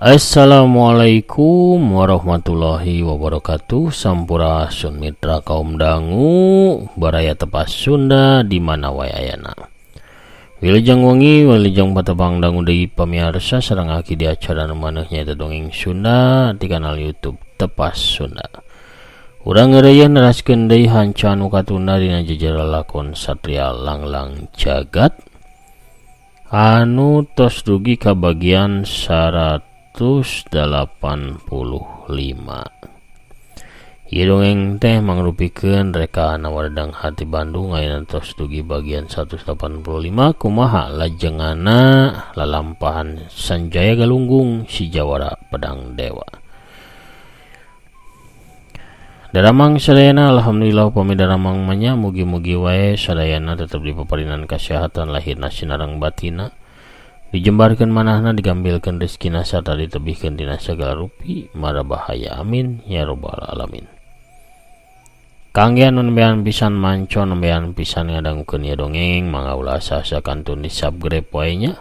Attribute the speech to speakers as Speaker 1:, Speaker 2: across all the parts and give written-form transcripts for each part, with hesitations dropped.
Speaker 1: Assalamualaikum warahmatullahi wabarakatuh. Sampurasun mitra kaum dangu baraya tepas Sunda di mana wae ayana. Wilujeng wengi wilujeng patepang dangu deui pamirsa sareng aki di acara maneh nyaeta dongeng Sunda di kanal YouTube Tepas Sunda. Urang ngeureuyeuh neraskeun deui hanca anu katunda dina jejer lakon Satria Langlang Jagat anu tos dugi ka bagian 185. Ieu dongeng teh mangrupikeun reka Nawaredang Hati Bandung ayeuna tos dugi bagian 185 kumaha lajengana lalampahan Sanjaya Galunggung si Jawara Pedang Dewa. Daramang sadayana alhamdulillah upami daramang manya mugi-mugi wae sadayana tetep dipaparinan kasehatan lahirna sinareng batina. Dijembarkeun manahna digambilkeun rezekina sarta ditebihkeun dina sagala rupi mara bahaya amin ya rabbal alamin. Kangge anu nembean pisan manco nembean pisan ngadangukeun ieu dongeng mangga ulah asa-asa kantun di subscribe wae nya.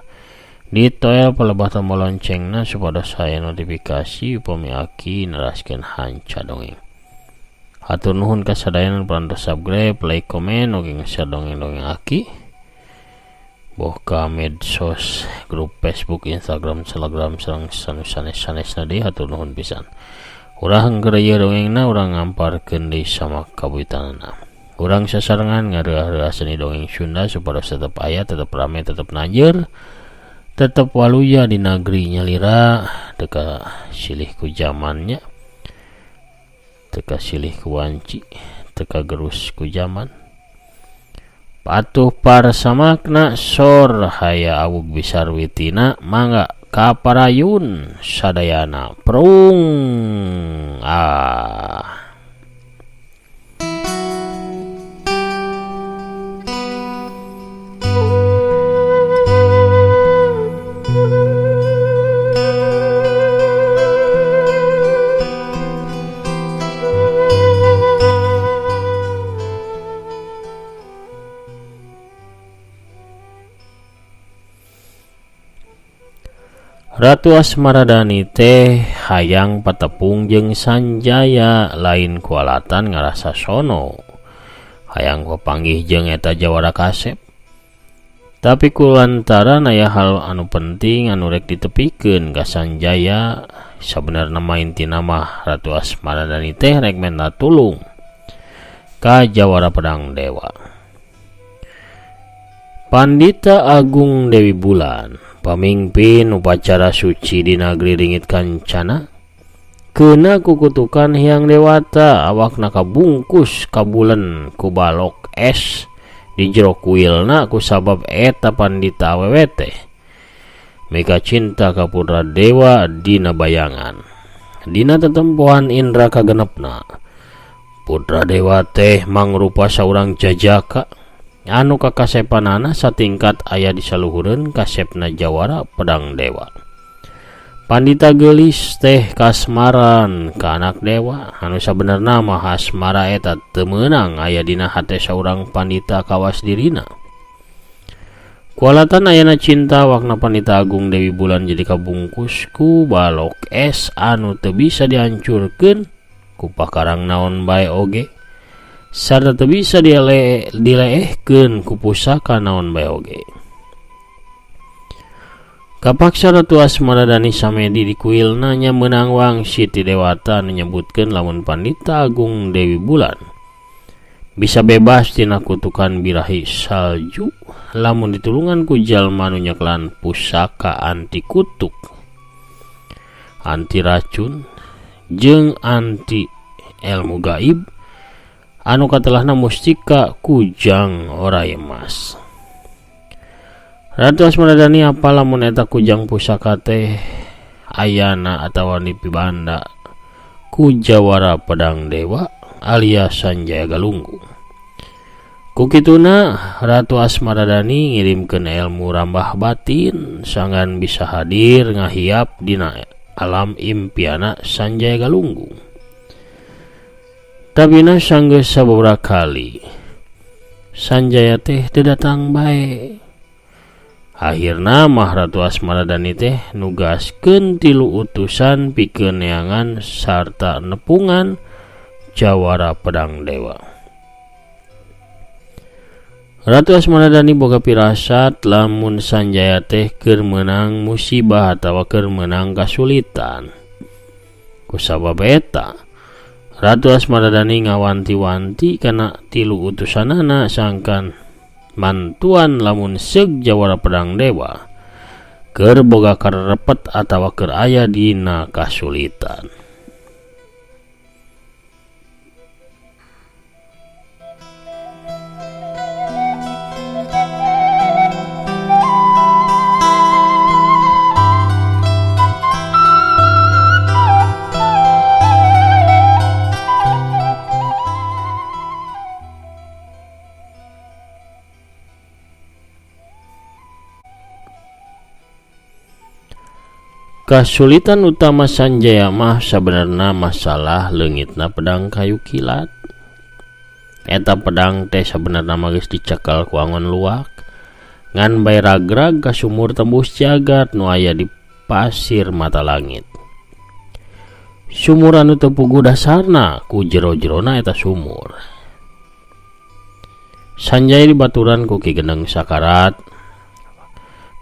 Speaker 1: Ditoel palebah tombol loncengna supados aya notifikasi upami aki neraskeun hanca dongeng. Hatur nuhun ka sadayana parantos subscribe, like, komen, oge nge-share dongeng-dongeng aki. Boka medsos, grup Facebook, Instagram, Telegram, sareng sanes-sanesna deui hatur nuhun pisan. Urang ngeureuyeuh dongengna urang ngamparkeun deui sama kabuitanana. Urang sasarengan ngareah-reah seni dongeng Sunda supados tetep aya, tetep rame, tetep najer, tetep waluya di negeri nyalira, teka silih ku zamannya, teka silih ku wanci, teka gerus ku zaman. Patuh parasamakna sor haya awug bisarwitina mangga kaparayun sadayana prung Ratu Asmaradani teh hayang patepung jeung Sanjaya lain kualatan ngarasa sono. Hayang papanggih jeung eta Jawara Kasep. Tapi kulantaran aya hal anu penting anu rek ditepikeun ka Sanjaya, sabenerna mah intina mah Ratu Asmaradani teh rek minta tulung ka Jawara Pedang Dewa. Pandita Agung Dewi Bulan pamimpin upacara suci di negeri Ringit Kancana keuna kukutukan Hyang Dewata awakna kabungkus ka bulan ku balok es di jero kuilna ku sabab eta pandita awewe teh mika cinta ka putra dewa dina bayangan dina tetempohan Indra kagenepna. Putra dewa teh mangrupa saurang jajaka anu kakasepanana satingkat aya di saluhureun kasepna Jawara Pedang Dewa. Pandita geulis teh kasmaran ka anak dewa anu sabenerna mah asmara eta teu meunang aya dina hate saurang pandita kawas dirina. Kualatan ayana cinta wakna Pandita Agung Dewi Bulan jadi kabungkus ku balok es anu teu bisa dihancurkeun ku pakarang naon bae oge. Sarta teu bisa dileehkeun ku pusaka naon bae oge. Kapaksa Ratu Asmaradani samedi di kuilna nya meunang wangsit ti dewata anu nyebutkeun lamun Pandita Agung Dewi Bulan bisa bebas tina kutukan birahi salju lamun ditulungan ku jalma anu nyeklan pusaka anti kutuk. anti racun jeung anti ilmu gaib anu katelahna mustika kujang oray emas. Ratu Asmaradani apa lamun eta kujang pusaka teh ayana atawa dipibanda ku Jawara Pedang Dewa alias Sanjaya Galunggung. Kukituna Ratu Asmaradani ngirimkeun ilmu rambah batin sanggan bisa hadir ngahiap dina alam impiana Sanjaya Galunggung. Tabina sanggeus sababaraha kali Sanjaya teh teu datang bae. Akhirna mah Ratu Asmaradani teh nugaskeun 3 utusan pikeun neangan sarta nepungan Jawara Pedang Dewa. Ratu Asmaradani boga pirasat lamun Sanjaya teh keur meunang musibah atawa keur meunang kasulitan. Kusabab eta Ratu Asmaradani ngawanti-wanti kana 3 utusanana sangkan mantuan lamun seug Jawara Pedang Dewa keur boga karepet atawa keur aya dina kasulitan. Kasulitan utama Sanjaya mah sebenarnya masalah leungitna pedang kayu kilat. Eta pedang teh sebenarnya mah geus dicekal ku angon luak ngan bae ragrag ka sumur tembus jagat nu aya di pasir mata langit. Sumur anu teu puguh dasarna ku jero-jerona eta sumur. Sanjaya dibaturan ku Ki Gendeng Sakarat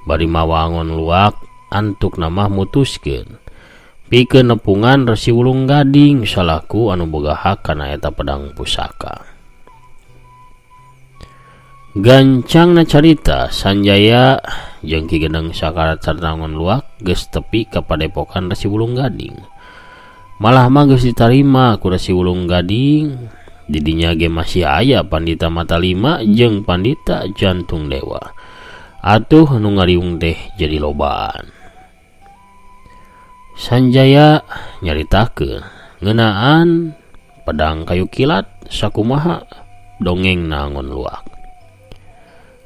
Speaker 1: bari mawa angon luak antuk namah mutuskeun pikeun nepungan Resi Wulung Gading salaku anu boga hak kana eta pedang pusaka. Gancangna carita Sanjaya jeung Ki Gendeng Sakarat sarta angon luak geus tepi ka padepokan Resi Wulung Gading. Malah mah geus ditarima ku Resi Wulung Gading. Didinya ge masih aya Pandita Mata Lima jeung Pandita Jantung Dewa. Atuh nu ngariung teh jadi lobaan. Sanjaya nyaritakeun ngeunaan pedang kayu kilat sakumaha dongengna angon luak.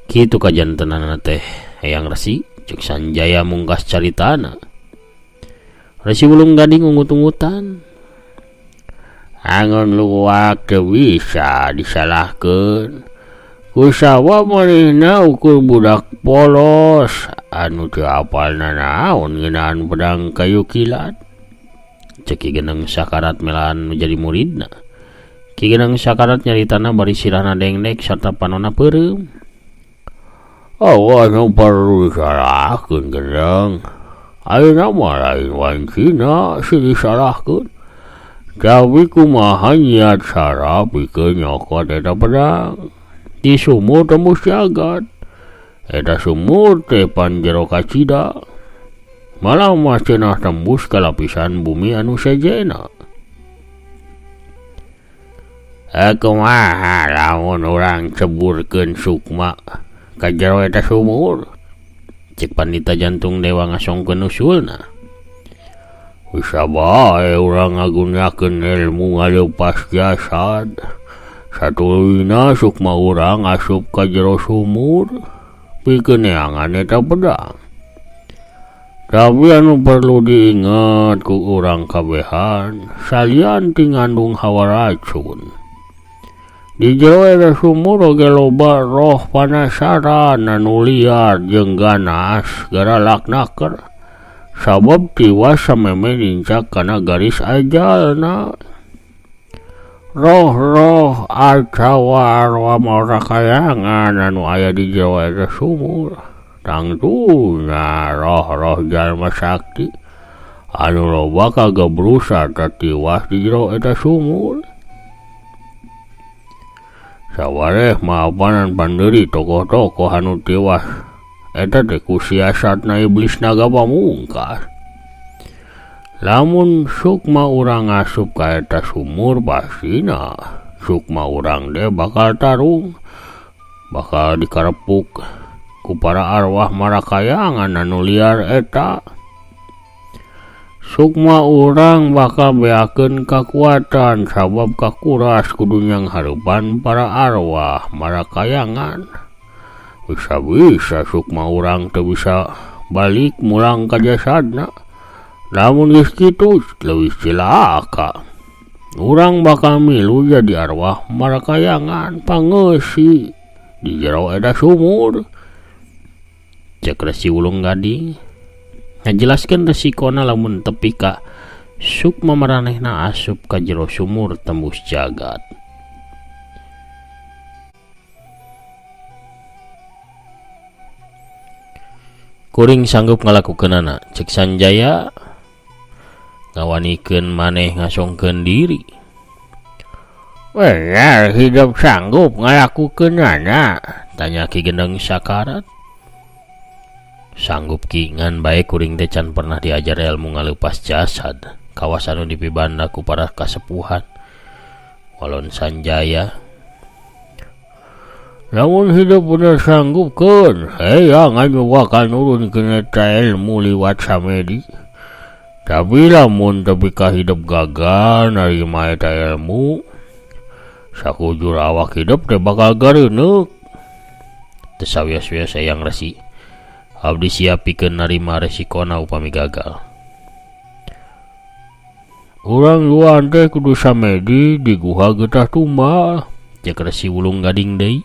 Speaker 1: Kitu kajantenana teh hayang Resi cek Sanjaya mungkas caritana. Resi Wulung Gading ungut-ungutan. Angon luak teu bisa disalahkeun. Kusawa manehna ukur budak polos anu teu apalna naon ngeunaan pedang kayu kilat. Cek Ki Gendeng Sakarat melaan menjadi muridna. Ki Gendeng Sakarat nyaritana bari sirahna dengdek sarta panonna peureum. Awas nu perlu disalahkeun Gendeng. Ayeuna mah lain wancina si disalahkeun. Tapi kumaha niat sara pikeun nyokot eta pedang. Di sumur tembus jagat. Eta sumur teh pan jero kacida. Malah mah cenah tembus ka lapisan bumi anu sejena. Kumaha lamun urang ceburkeun sukma ka jero eta sumur? Cek Pandita Jantung Dewa ngasongkeun usulna. Bisa bae urang ngagunakeun ilmu ngaleupas jasad. Satulina sukma urang asup ka jero sumur pikeun neangan eta pedang. Tapi anu perlu diingat ku urang kabehan salian ti ngandung hawa racun. Di jero eta sumur oge loba roh panasaran anu liar jeung ganas garalak-naker sabab tiwas sameme nincak kana garis ajalna. Roh-roh arcawa arwah maura kayangan anu aya di jero eta sumur tangtuna roh-roh jalma sakti anu loba kagebrusa tatiwas di jero eta sumur. Sawareh maapanan panderi tokoh-tokoh anu tiwas eta teh ku siasatna iblis naga pamungkas. Lamun sukma urang asup ka eta sumur pastina sukma urang deh bakal tarung, bakal dikarepuk ku para arwah marakayangan anu liar eta. Sukma urang bakal beakeun kakuatan sabab kakuras kudunyang harupan para arwah marakayangan. Bisa-bisa sukma urang teu bisa balik mulang ka jasadna. Namun geus kitu leuwih cilaka. Urang bakal milu jadi arwah marakayangan pangeusi di jero eta sumur. Cek Resi Ulung Gading ngajelaskeun resikona lamun tepi ka sukma maranehna asup ka jero sumur tembus jagat. Kuring sanggup ngalakukeunana, cek Sanjaya ngawanikeun maneh ngasongkeun diri. Benar hidup sanggup ngalakukeunana, tanya Ki Gendeng Sakarat. Sanggup Ki ngan bae kuring teh can pernah diajar ilmu ngaleupas jasad kawas anu dipibanda ku para kasepuhan. Walon Sanjaya, lamun hidup bener sanggupkeun, ngan bakal nurunkeun eta ilmu liwat samedi. Tapi lamun tepi ka hidup gagal narima eta ilmu, sakujur awak hidup teh bakal gareuneuk. Teu sawias-wias sayang Resi. Abdi siap pikeun narima resikona upami gagal. Urang luan teh kudu samedi di guha Getah Tumbal, cek Resi Ulung Gading deui.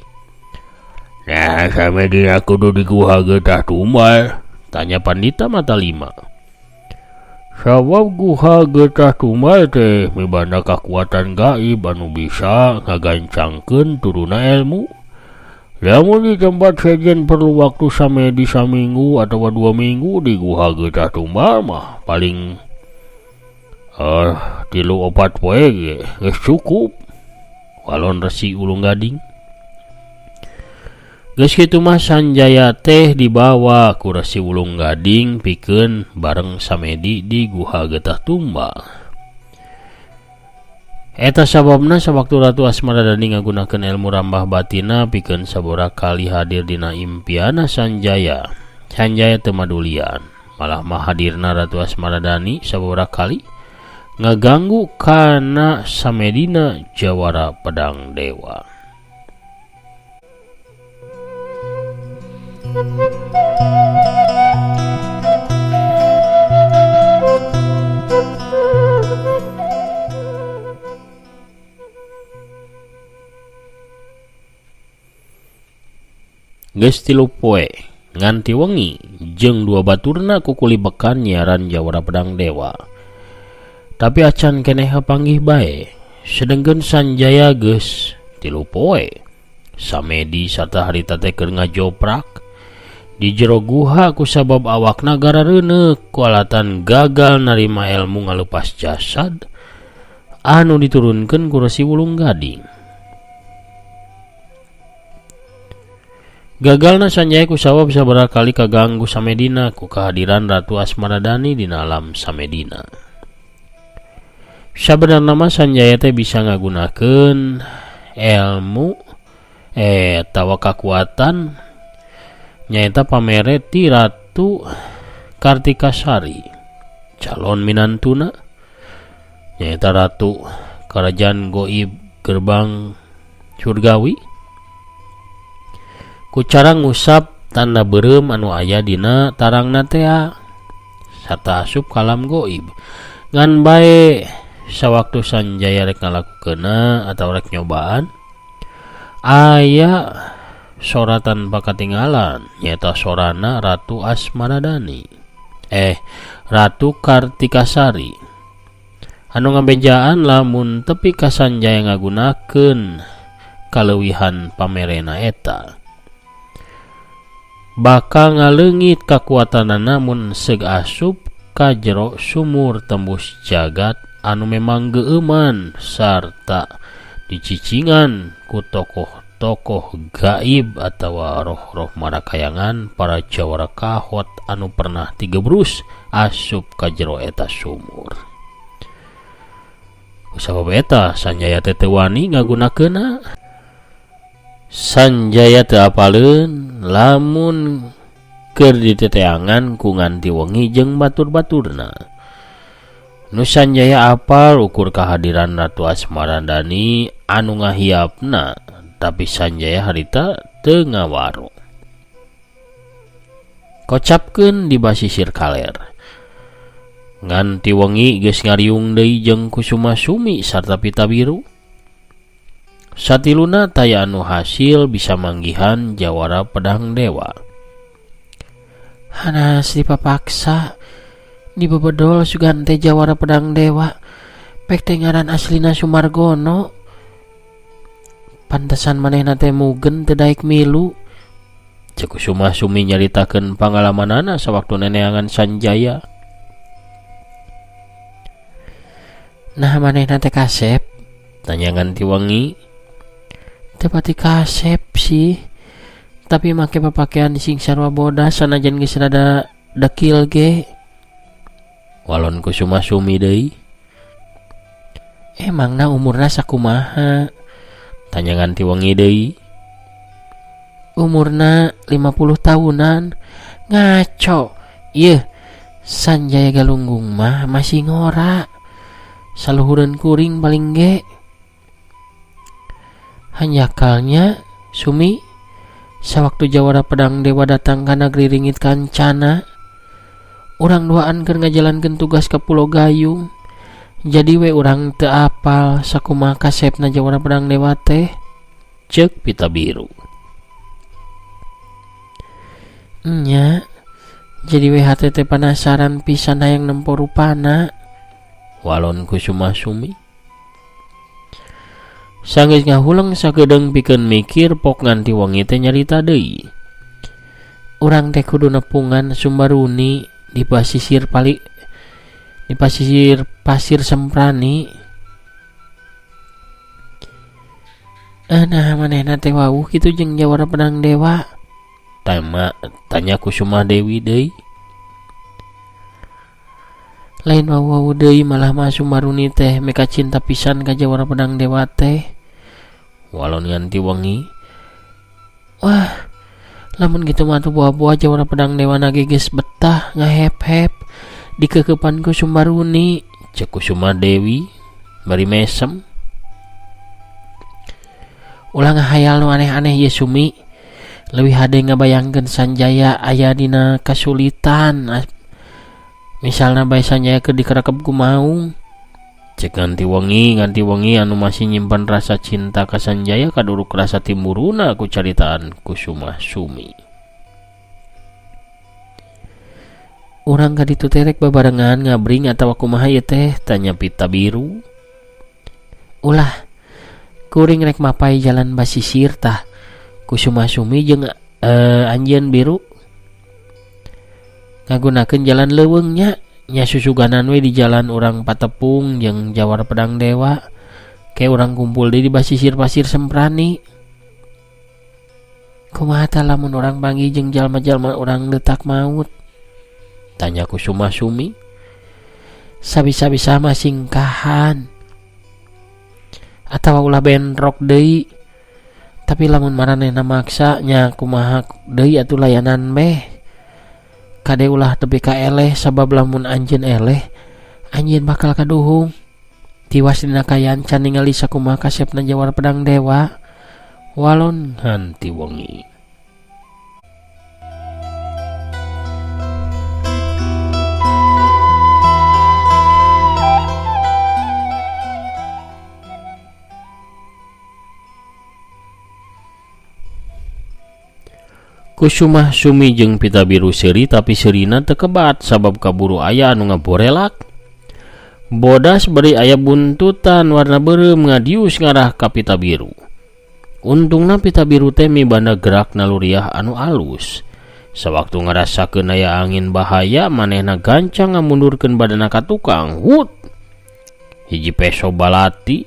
Speaker 1: Nah, samedi kudu di guha Getah Tumbal, tanya Pandita Mata Lima. Sabab guha Getah Tumbal teh mibanda kakuatan gaib anu bisa ngagancangkeun turuna ilmu. Lamun di tempat sejen perlu waktu samedi saminggu atau 2 minggu, di guha Getah Tumbal mah paling 3-4 poe geus cukup. Walon Resi Ulung Gading. Geus kitu mah Sanjaya teh dibawa ku Resi Ulung Gading pikeun bareng samedi di guha Getah Tumbal. Eta sababna sawaktu Ratu Asmaradani ngagunakeun ilmu rambah batina pikeun sabora kali hadir dina impiana Sanjaya. Sanjaya teu madulian, malah mah hadirna Ratu Asmaradani sabora kali ngaganggu kana samedina jawara pedang dewa. Geus 3 poe nganti wengi jeung 2 baturna kukulibekan nyiaran jawara pedang dewa. Tapi acan keneh panggih bae. Sedengkeun Sanjaya geus 3 poe samedi sarta harita teh keur ngajoprak di jero guha kusabab awakna garareuneuk ku alatan gagal narima ilmu ngaleupas jasad anu diturunkeun ku Resi Ulung Gading. Gagalna Sanjaya kusabab sabaraha kali kaganggu samedina ku kehadiran Ratu Asmaradani dina alam samedina. Sabenerna mah Sanjaya teh bisa ngagunakeun ilmu tawa kakuatan nyaeta pamere ti Ratu Kartikasari, calon minantuna nyaeta Ratu Kerajaan Goib Gerbang Surgawi, ku cara ngusap tanda beureum anu aya dina tarangna teh sarta asup kalam goib. Ngan bae sawaktu Sanjaya rek ngalakukeunna atawa rek nyobaan, aya sora tanpa katinggalan nyaeta sorana Ratu Asmaradani Ratu Kartikasari anu ngabejaan lamun tepi ka Sanjaya ngagunakeun kaleuwihan pamerena eta bakal ngaleungit kakuatanana mun seug asup ka jero sumur tembus jagat anu memang geeuman sarta dicicingan ku tokoh tokoh gaib atau roh-roh marakayangan para jawara kahot anu pernah tigebrus asup ka jero eta sumur. Sabab eta Sanjaya teh teu wani ngagunakeunna. Sanjaya teu apaleun lamun keur diteteangan ku nganti wengi jeung batur-baturna. Nu Sanjaya apal ukur kehadiran Ratu Asmarandani anu ngahiapna, tapi Sanjaya harita teu ngawaro. Kocapkeun di basisir kaler. Nganti wengi geus ngariung deui jeung Kusuma Sumi sarta Pita Biru. Satiluna taya anu hasil bisa manggihan jawara pedang dewa.
Speaker 2: Hanas dipapaksa dibebedol sugan teh jawara pedang dewa pek teh ngaran aslina Sumargono. Pantesan manehna teh mugen teu daek milu.
Speaker 1: Ceuk Kusuma Sumi nyaritakeun pangalamanana sawaktu neneangan Sanjaya.
Speaker 2: Nah manehna teh kasep?
Speaker 1: Tanya nganti wengi.
Speaker 2: Teu pati kasep sih, tapi make papakean sing sarua bodas sanajan geus rada dekil ge.
Speaker 1: Walon Kusuma Sumi deui.
Speaker 2: Emangna umurna sakumaha?
Speaker 1: Tanya nganti wengi deui.
Speaker 2: Umurna 50 tahunan. Ngaco. Ieu Sanjaya Galunggung mah masih ngora. Saluhureun kuring paling ge. Hanyakalnya Sumi sawaktu jawara pedang dewa datang ka negeri Ringit Kancana, urang duaan keur ngajalankeun tugas ka Pulau Gayung. Jadi we urang teu apal sakumaha kasepna jawara pedang dewa teh,
Speaker 1: ceuk Pita Biru.
Speaker 2: Nya, jadi we hate teh penasaran pisan hayang nempo rupana.
Speaker 1: Walon Kusuma Sumi. Sanggeus ngahulang sakedeung pikeun mikir pok nganti wengi teh nyarita deui.
Speaker 2: Urang teh kudu nepungan Sumbaruni di pasisir pasir Semprani. Nah manehna teh wawuh kitu jeung jawara pedang dewa.
Speaker 1: Tanya Kusuma Dewi deui.
Speaker 2: Lain wawuh deui malah mah Sumaruni teh meka cinta pisan ka jawara pedang dewa teh.
Speaker 1: Walon nganti wengi.
Speaker 2: Wah, lamun kitu mah tuh buah-buah jawara pedang dewa nage geus betah ngahep-hep dikekepan ku Sumaruni,
Speaker 1: ceuk Kusuma Dewi bari mesem.
Speaker 2: Ulah ngahayal nu aneh-aneh ye Sumi. Leuwih hade ngabayangkeun Sanjaya aya dina kasulitan. Misalna bae Sanjaya keur dikerekep ku maung. Cek nganti wengi anu masih nyimpan rasa cinta ka Sanjaya kaduruk rasa timburuna ku caritaan Kusuma Sumi. Urang ka ditu terek babarengan ngabring atawa kumaha ieu teh? Tanya Pita Biru. Ulah, kuring rek mapai jalan basisir tah. Kusuma Sumi jeung Anjeun Biru ngagunakeun jalan leuweungnya. Nya susuganan we di jalan urang patepung jeung jawara pedang dewa. Kayak urang kumpul di basisir pasir Semprani. Kumaha tah lamun urang panggih jeung jalma-jalma urang detak maut?
Speaker 1: Tanya Kusuma Sumi.
Speaker 2: Sabisa-bisa mah singkahan atawa ulah benrok deui. Tapi lamun maranehna maksa nya kumaha deui atuh layanan beh. Kade ulah tepi ka eleh sabab lamun anjeun eleh anjeun bakal kaduhung. Tiwas dina kayan can ningali sakumaha kasepna jawara pedang dewa. Walon
Speaker 1: nganti wengi. Kusuma Sumi jeung Pita Biru seuri tapi seurina teu kebat sabab kaburu aya anu ngaborelak. Bodas beri aya buntutan warna beureum ngadius ngarah ka Pita Biru. Untungna Pita Biru teh mibanda gerak naluriah anu alus. Sawaktu ngarasakeun aya angin bahaya manehna gancang ngamundurkeun badanna ka tukang. Hut. Hiji peso balati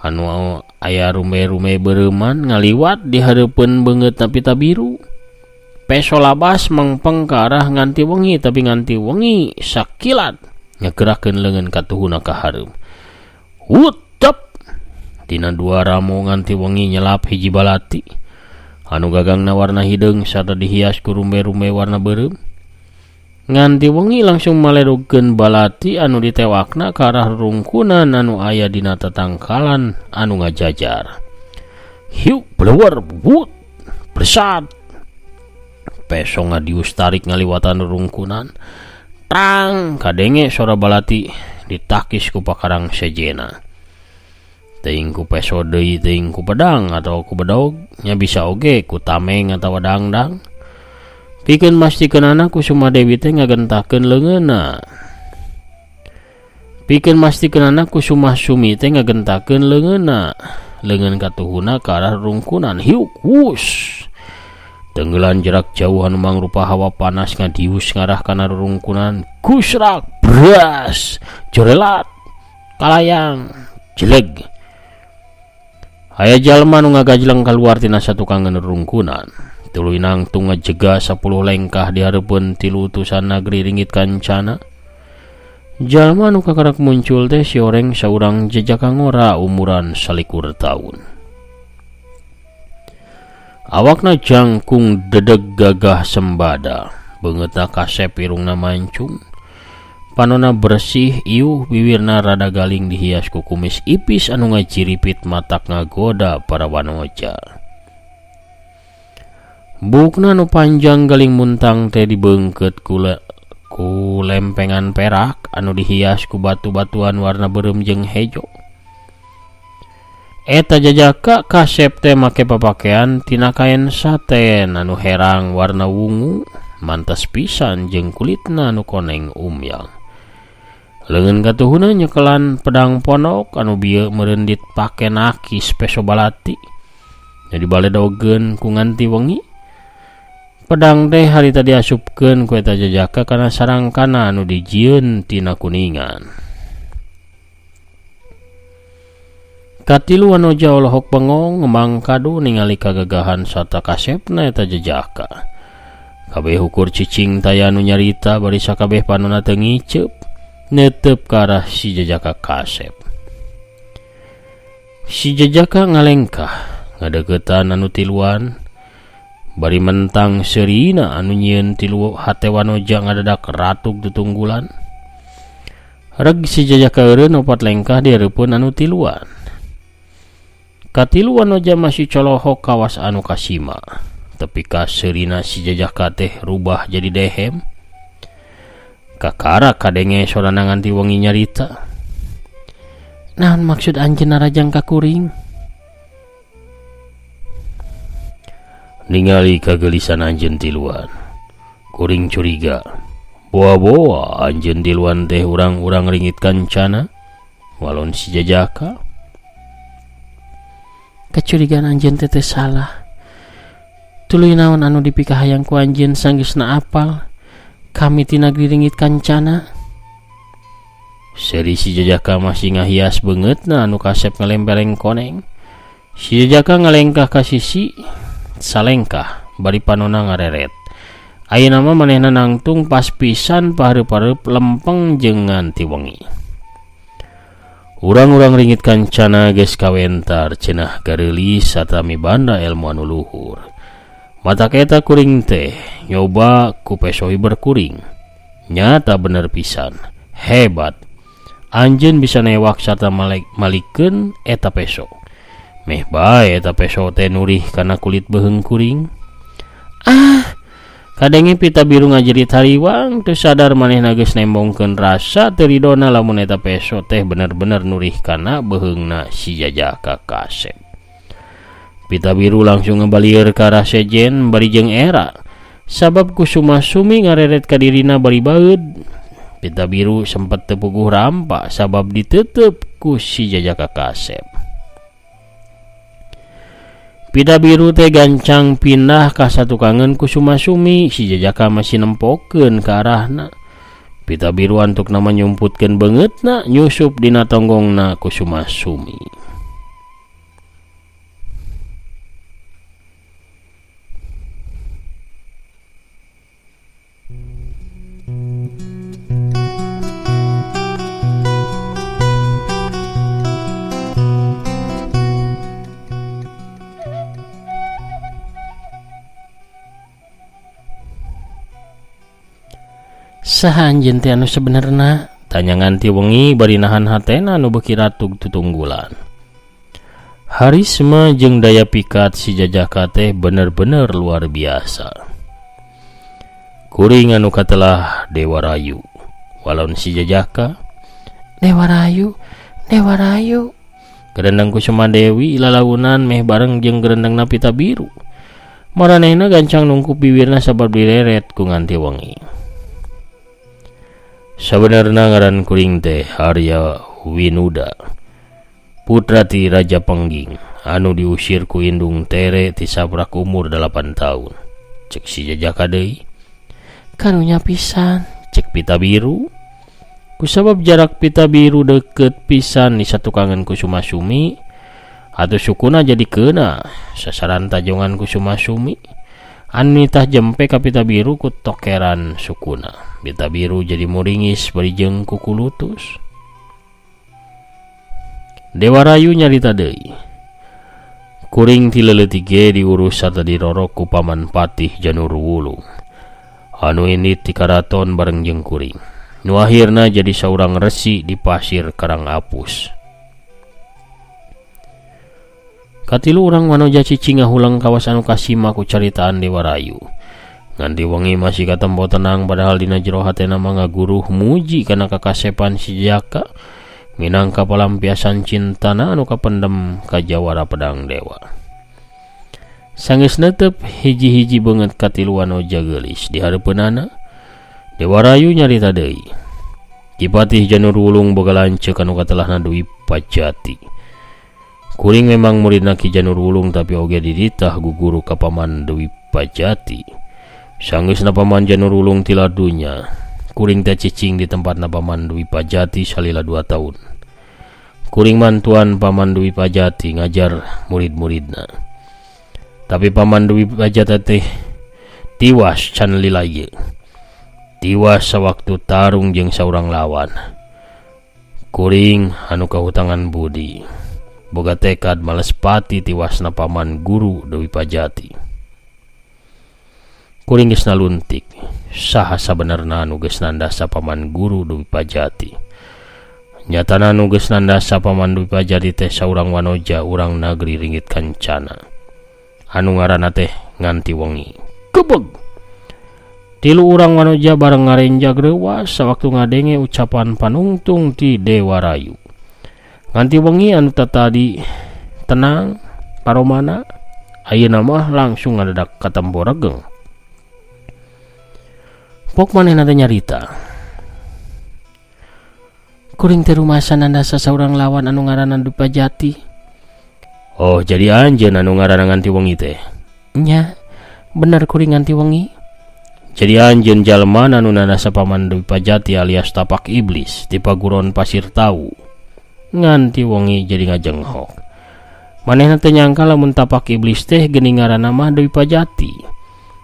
Speaker 1: anu aya rume-rume bereman ngaliwat di hareupeun beungeutna Pita Biru. Peso labas mengpeng ke arah nganti wengi, tapi nganti wengi sakilat ngegerakeun leungeun katuhuna ka hareum. Utep dina 2 ramo nganti wengi nyelap hiji balati anu gagangna warna hideung sarta dihias ku rume-rume warna beureum. Nganti wengi langsung maledogkeun balati anu ditewakna ke arah rungkunan anu aya dina tatangkalan anu ngajajar. Hiu blewer wut bersat. Peso ngadius tarik ngaliwatan rungkunan. Tang kadenge sora balati ditakis ku pakarang sejena. Teuing ku peso deui teuing ku pedang atau ku bedog nya bisa oge ku tameng atawa dangdang. Pikeun mastikeunana Kusuma Dewi teh ngagentakeun leungeunna. Pikeun mastikeunana Kusuma Sumi teh ngagentakeun leungeunna. Leungeun katuhuna ka arah rungkunan. Hiuk wus. Tenggelan jarak jauh anu mangrupa hawa panas ngadius ngarah kana rungkunan. Kusrak bras. Jorelat. Kalayang. Jeleg. Aya jalma nu ngagajleng kaluar tina satukangan rungkunan. Tuluy nangtung ngajega 10 lengkah di hareupeun tilu utusan nagri Ringgit Kancana. Jalma nu kakarak muncul teh sioreng saurang Jajaka Ngora umuran 21 taun. Awakna jangkung dedeg gagah sembada, beungeutna kasep irungna mancung. Panonna bersih iuh bibirna rada galing dihias ku kumis ipis anu ngajiripit matak ngagoda para wanoja. Bukna nu panjang galing muntang teh dibeungkeut ku lempengan perak anu dihias ku batu-batuan warna beureum jeung hejo. Eta Jajaka kasep teh make papakean tina kain saten anu herang warna wungu, mantes pisan jeung kulitna anu koneng umyang. Leungeun katuhuna nyekelan pedang ponok anu bieu mereundit pake nakis peso balati. Jadi baledogeun ku nganti wengi. Pedang teh harita diasupkeun ku eta Jajaka kana sarangkana anu dijieun tina kuningan. Katilu wanoja olohok bengong ngembang kadu ningali kagagahan sarta kasepna eta Jajaka. Kabeh ukur cicing taya anu nyarita bari sakabeh panonna teu ngiceup neuteup ka arah si Jajaka kasep. Si Jajaka ngalengkah ngadeuketan anu tiluan. Bari mentang serina anu nyieun tilu hate wanoja ngadadak ratug tutunggulan. Reg si Jajaka eureun 4 lengkah di hareupeun anu tiluan. Katilu wanoja masih colohok kawas anu kasima. Tapi ka serina si Jajaka teh rubah jadi dehem. Kakara kadenge sorana nganti wengi nyarita. Naon maksud anjeunna rajang kakuring? Ningali kagelisan anjeun tiluan. Kuring curiga. Boa-boa anjeun tiluan teh urang-urang Ringgit Kancana. Walon si Jajaka. Kecurigaan anjeun teh salah. Tuluy naon anu dipikahayang ku anjeun sanggeusna apal kami ti nagri Ringgit Kancana. Seri si Jajaka masih ngahias beungeutna anu kasep ngalempeleng koneng. Si Jajaka ngalengkah ka sisi salengkah bari panonna ngareret. Ayeuna mah manehna nangtung pas pisan pahareup-hareup lempeng jeung nganti wengi. Urang-urang Ringgit Kancana geus kawentar cenah gareulis sarta mibanda ilmu anu luhur. Matak eta kuring teh nyoba ku peso berkuring. Nyata bener pisan, hebat. Anjeun bisa newak sarta malikeun eta peso. Meh bae eta peso teh nurih kana kulit beheung kuring. Kadenge Pita Biru ngajerit hariwang teu sadar manehna geus nembongkeun rasa teu ridona lamun eta peso teh bener-bener nurih kana beheungna si Jajaka kasep. Pita Biru langsung ngebalieur ka arah sejen bari jeung era. Sabab Kusuma Sumi ngareret ka dirina bari baeud. Pita Biru sempet teu puguh rampa sabab diteuteub ku si Jajaka kasep. Pita Biru teh gancang pindah ka satukangan Kusuma Sumi. Si Jajaka masih nempokeun ka arahna. Pita Biru antukna nyumputkeun beungeutna nyusup dina tonggongna Kusuma Sumi.
Speaker 2: Saha anjeun teh anu sebenarna?
Speaker 1: Tanya nganti wengi bari nahan hatena anu beuki ratug tutunggulan. Harisma jeung daya pikat si Jajaka teh bener-bener luar biasa. Kuring anu katelah Dewa Rayu. Walaun si Jajaka,
Speaker 2: Dewa Rayu, Dewa Rayu.
Speaker 1: Gerendang Kusuma Dewi ilalaunan meh bareng jeung gerendangna Pita Biru. Maranehna gancang nungkup bibirna sabab direret ku nganti wengi. Sabenerna ngaran kuring teh Arya Winuda, putra ti Raja Pengging anu diusir ku indung tere ti sabrak umur 8 tahun. Cek si Jajaka deui.
Speaker 2: Karunya pisan,
Speaker 1: Cek Pita Biru. Kusabab jarak Pita Biru deket pisan di satukangan Kusuma Sumi, atau sukuna jadi kena sasaran tajongan Kusuma Sumi. Anu tah jempe ka Pita Biru ku tokeran sukuna. Pita Biru jadi muringis bari jeung kukulutus. Dewa Rayu nyarita deui. Kuring ti leuleutik ge diurus sarta dirorok ku Paman Patih Janurwulung. Anu ini ti karaton bareng jeung kuring. Nu akhirna jadi saurang resi di pasir Karang Apus. Katilu urang manoja cicing ngahulang kawasan Kasima ku caritaan Dewa Rayu. Nganti wengi masih katempo tenang padahal dina jero hatena mangaguruh muji kana kakasepan si Jaka minangka palampiasan cintana anu kapendem ka jawara pedang dewa. Sanggeus netep hiji-hiji beungeut katilu wanoja geulis di hareupeunana. Dewa Rayu nyarita deui. Ki Patih Janurwulung boga lanceuk anu katelahna Dwi Pajati. Kuring memang muridna Ki Janurwulung tapi oge diditah guguru ka Paman Dwi Pajati. Sanggeusna Paman Janurwulung tilar dunya, kuring teh cicing di tempatna Paman Dwi Pajati salila 2 tahun. Kuring mantuan Paman Dwi Pajati ngajar murid-muridna. Tapi Paman Dwi Pajati teh tiwas can lila ieu. Tiwas sawaktu tarung jeung saurang lawan. Kuring anu kahutangan budi, boga tekad malespati tiwasna Paman Guru Dwi Pajati. Kuring geus naluntik saha sabenerna anu geus nandasa Paman Guru Dwi Pajati. Nyatana anu geus nandasa Paman Dwi Pajati teh saurang wanoja urang nagri Ringgit Kancana. Anu ngaranna teh nganti wengi. Kebeg. Tilu urang wanoja bareng ngarenjag reuwas sawaktu ngadenge ucapan panungtung ti Dewa Rayu. Nganti wengi anu tadi tenang paromana, ayeuna mah langsung ngadadak katempo regeng. Pok manehna teh nyarita. Kuring teh rumasan nandasa saurang lawan anu ngaranna Dwi Pajati. Oh, jadi anjeun anu ngaranna nganti wengi teh. Nya, bener kuring nganti wengi. Jadi anjeun jalma anu nandasa Paman Dwi Pajati alias tapak iblis di paguron Pasir Tawu. Nganti wengi jadi ngajenghok. Manehna teh nyangka lamun tapak iblis teh geuning ngaranna mah Dwi Pajati.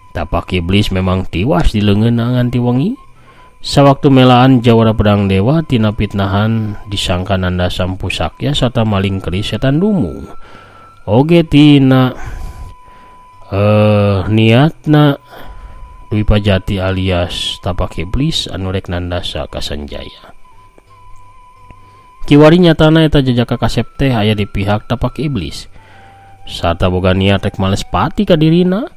Speaker 1: Tapak iblis memang tiwas di leungeunna nganti wengi. Sawaktu melaan jawara pedang dewa tina pitnahan disangka nandasa pusakya sarta maling keris setan dumung. Oge tina niatna Dwi Pajati alias tapak iblis anu rek nandasa ka Sanjaya. Kiwari nyatana eta Jajaka kasep teh aya di pihak tapak iblis. Sarta boga niat rek malespati ka dirina.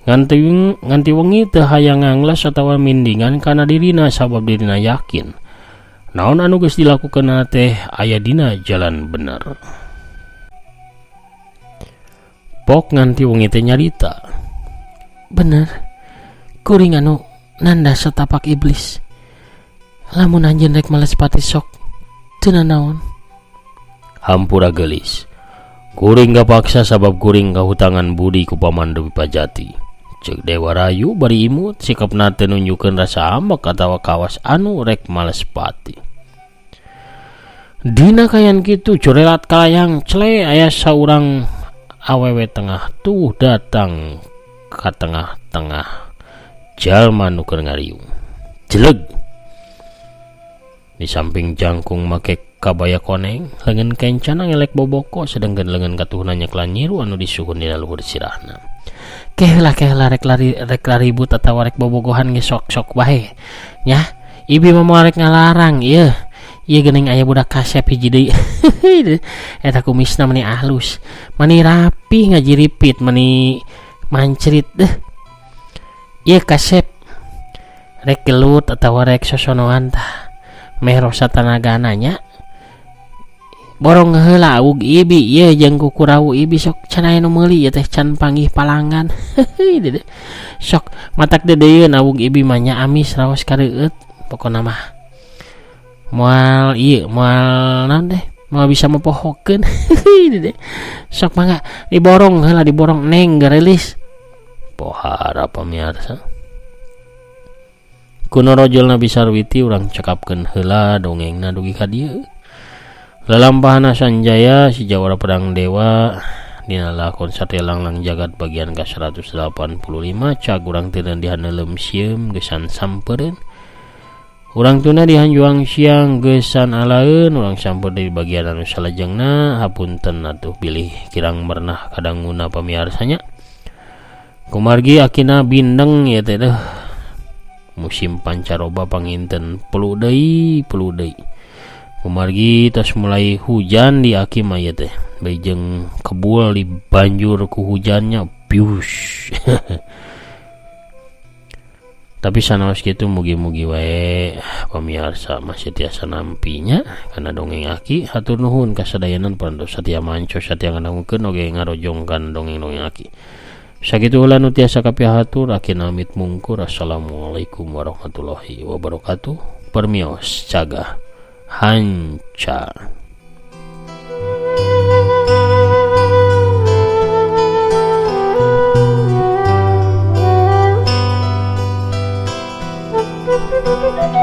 Speaker 1: Nganti wengi teu hayang nganglas atawa mindingan kana dirina sabab dirina yakin naon anu geus dilakukeunna teh aya dina jalan bener. Pok nganti wengi teh nyarita. Bener. Kuring anu nandasa tapak iblis. Lamun anjeun rek malespati sok teu naon. Hampura geulis. Kuring gapaksa sabab kuring kahutangan budi ku Paman Dwi Pajati. Cek Dewa Rayu bari imut sikapna teu nunjukeun rasa ambek atawa kawas anu rek malespati. Dina kayan kitu curelat kalayang cle aya saurang awewe tengah tuh datang ka tengah-tengah jalma nu keur ngariung. Jeleg. Di samping jangkung make kabaya koneng, leungeun kencana ngelek boboko sedengkeun leungeun katuhna nyeklan nyiru anu disuhun dina luhur sirahna.
Speaker 2: Keh lah rek ribut atau rek bobogohan ge sok bae nya. Ibi mah rek ngalarang ieu geuning aya budak kasep hiji deui. Eta kumisna meni halus, meni rapi ngajiripit, meni mancrit deh. Ieu kasep rek gelut atau rek sosonoan tah meh rosa tanagana nya. Borong heula awug ibi ieu jeung kukurawu ibi sok can aya nu meuli ieu teh can panggih palangan. Sok matak dedeyeun awug ibi mah nya amis raos kareueut pokona mah. Moal naon deh mau bisa mepohokeun. Sok mangga diborong heula diborong neng garilis.
Speaker 1: Pohara pamirsa. Kuno rojolna Bisarwiti urang cekapkeun heula dongengna dugi ka dieu. Lalampahan Sanjaya si Jawara Pedang Dewa dina lakon Satria Langlang Jagat bagian ke-185 cag urang teu dihaneulem sieum geusan sampeureun. Urang tuna dihanjuang siang geusan alaeun urang samper di bagian anu salajengna hapunten atuh bilih kirang merenah kadanguna pamiarsanya. Kumargi akina bindeng ya teh musim pancaroba panginten pelu deui. Kumargi tos mulai hujan di aki mah ya teh beujeng kebul dibanjur ku hujannya pius. Tapi sanaos kitu mugi-mugi wae pamirsa masih tiasa nampinya kana dongeng aki. Hatur nuhun kasadayanan pando satia manco satia ngadangkeun oge ngarojongkan dongeng-dongeng aki. Sakitu heula nu tiasa kapihatur aki namit mungkur. Assalamualaikum warahmatullahi wabarakatuh. Permios caga hanca.
Speaker 3: Thank you.